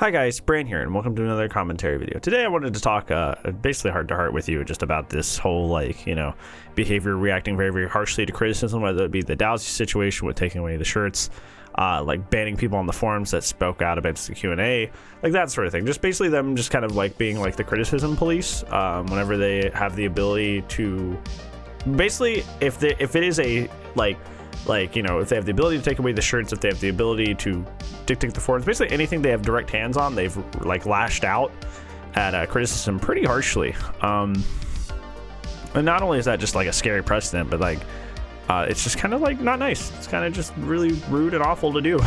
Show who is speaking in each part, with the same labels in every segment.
Speaker 1: Hi guys, Bran here, and welcome to another commentary video. Today I wanted to talk basically heart to heart with you just about this whole, behavior reacting very, very harshly to criticism, whether it be the Dowsy situation with taking away the shirts, banning people on the forums that spoke out against the Q&A, like that sort of thing. Just basically them just kind of like being like the criticism police whenever they have the ability to, basically, if it is a, if they have the ability to take away the shirts, if they have the ability to dictate the forums, basically anything they have direct hands on, they've lashed out at criticism pretty harshly. And not only is that just like a scary precedent, but it's just kind of not nice. It's kind of just really rude and awful to do.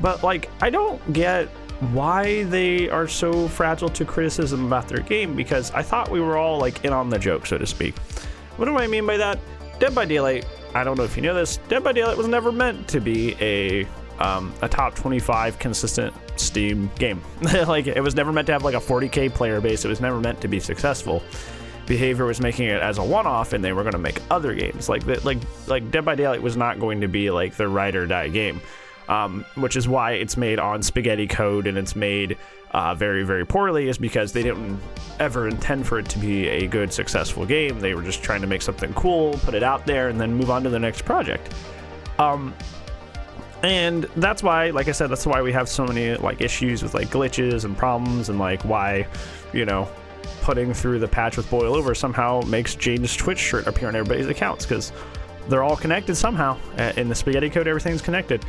Speaker 1: But I don't get why they are so fragile to criticism about their game, because I thought we were all in on the joke, so to speak. What do I mean by that? Dead by Daylight, I don't know if you know this, Dead by Daylight was never meant to be a top 25 consistent Steam game. It was never meant to have a 40k player base. It was never meant to be successful. Behavior was making it as a one-off, and they were going to make other games. Dead by Daylight was not going to be the ride or die game, which is why it's made on spaghetti code, and it's made very, very poorly, is because they didn't ever intend for it to be a good, successful game. They were just trying to make something cool, put it out there, and then move on to the next project. And that's why, like I said, that's why we have so many issues with glitches and problems, and why, putting through the patch with Boil Over somehow makes Jane's Twitch shirt appear on everybody's accounts, because they're all connected somehow. In the spaghetti code, everything's connected.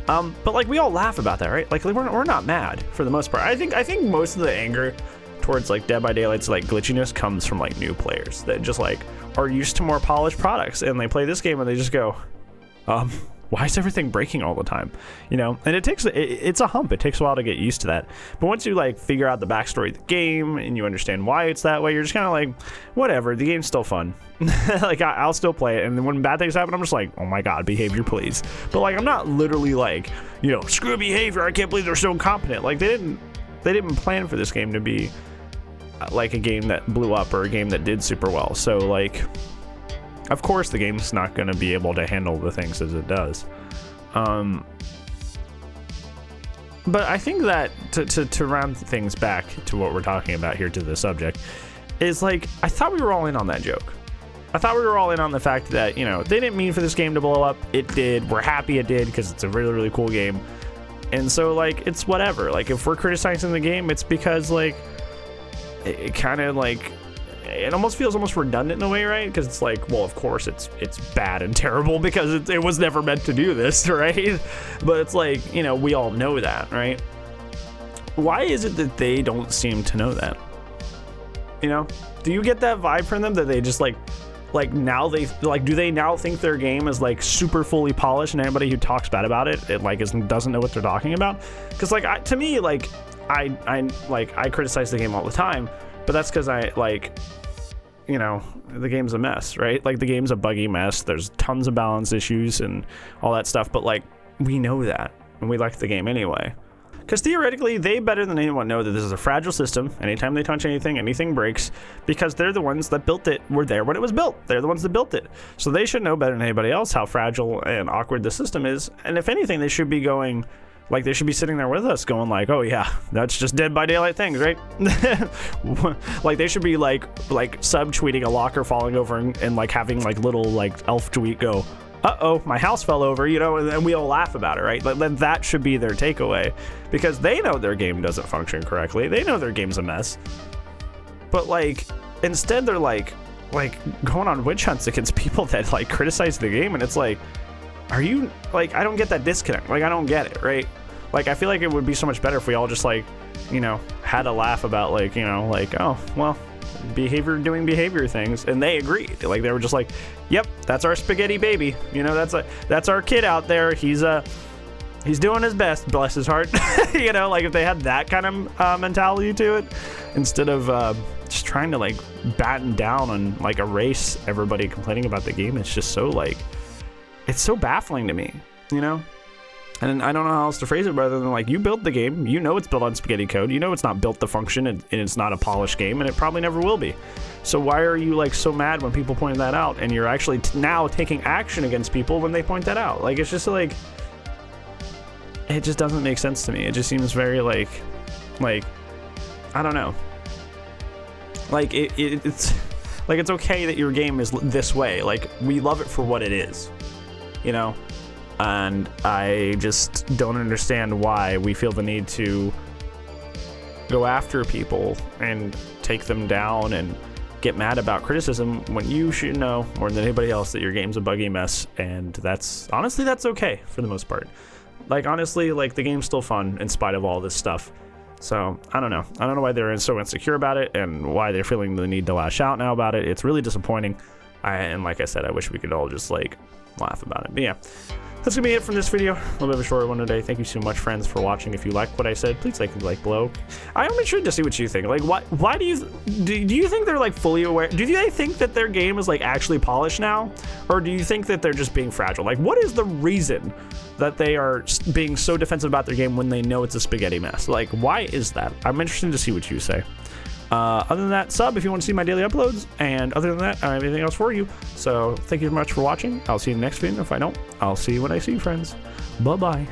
Speaker 1: But we all laugh about that, right? We're not mad for the most part. I think most of the anger towards Dead by Daylight's glitchiness comes from new players that just are used to more polished products, and they play this game and they just go, why is everything breaking all the time? And it's a hump. It takes a while to get used to that. But once you figure out the backstory of the game and you understand why it's that way, you're just kind of whatever, the game's still fun. I'll still play it, and then when bad things happen, I'm just oh my god, behavior please. But I'm not literally screw behavior, I can't believe they're so incompetent. They didn't plan for this game to be a game that blew up or a game that did super well. So of course the game's not going to be able to handle the things as it does. But I think that to round things back to what we're talking about here, to the subject, is I thought we were all in on that joke. I thought we were all in on the fact that, they didn't mean for this game to blow up. It did. We're happy it did, because it's a really, really cool game. And so it's whatever. If we're criticizing the game, it's because it kind of it almost feels almost redundant in a way, right? Because it's well, of course it's bad and terrible because it was never meant to do this, right? But it's we all know that, right? Why is it that they don't seem to know that? Do you get that vibe from them that they just now they do they now think their game is super fully polished, and anybody who talks bad about it doesn't know what they're talking about? Because to me I criticize the game all the time, but that's because the game's a mess, right? The game's a buggy mess. There's tons of balance issues and all that stuff, but we know that, and we like the game anyway. Because theoretically, they better than anyone know that this is a fragile system. Anytime they touch anything, anything breaks, because they're the ones that built it, were there when it was built. They're the ones that built it. So they should know better than anybody else how fragile and awkward the system is. And if anything, they should be going, they should be sitting there with us going oh yeah, that's just Dead by Daylight things, right? They should be subtweeting a locker falling over and having little elf tweet go, uh-oh, my house fell over, and we all laugh about it, right? Then that should be their takeaway, because they know their game doesn't function correctly. They know their game's a mess. But instead they're going on witch hunts against people that criticize the game, and it's are you I don't get that disconnect. I don't get it, right? I feel it would be so much better if we all just had a laugh about oh well, behavior doing behavior things, and they agreed. They were just yep, that's our spaghetti baby, that's our kid out there, he's doing his best, bless his heart. If they had that kind of mentality to it, instead of just trying to batten down and erase everybody complaining about the game. It's just so it's so baffling to me, And I don't know how else to phrase it rather than you built the game, it's built on spaghetti code, it's not built to function, and it's not a polished game, and it probably never will be. So why are you so mad when people point that out, and you're actually now taking action against people when they point that out? It's just it just doesn't make sense to me. It just seems very like I don't know. Like it's like, it's okay that your game is this way. Like, we love it for what it is, you know? And I just don't understand why we feel the need to go after people and take them down and get mad about criticism when you should know more than anybody else that your game's a buggy mess. And that's honestly, that's okay for the most part. Like, honestly, like, the game's still fun in spite of all this stuff. So I don't know why they're so insecure about it and why they're feeling the need to lash out now about it. It's really disappointing. And like I said, I wish we could all just like laugh about it. But yeah, that's gonna be it from this video. A little bit of a shorter one today. Thank you so much, friends, for watching. If you like what I said, please like below. I'm intrigued to see what you think. Like, why do you think they're like fully aware? Do they think that their game is like actually polished now, or do you think that they're just being fragile? Like, what is the reason that they are being so defensive about their game when they know it's a spaghetti mess? Like, why is that? I'm interested to see what you say. Other than that, sub if you want to see my daily uploads, and other than that, I don't have anything else for you. So thank you very much for watching. I'll see you in the next video. If I don't, I'll see you when I see you, friends. Bye bye.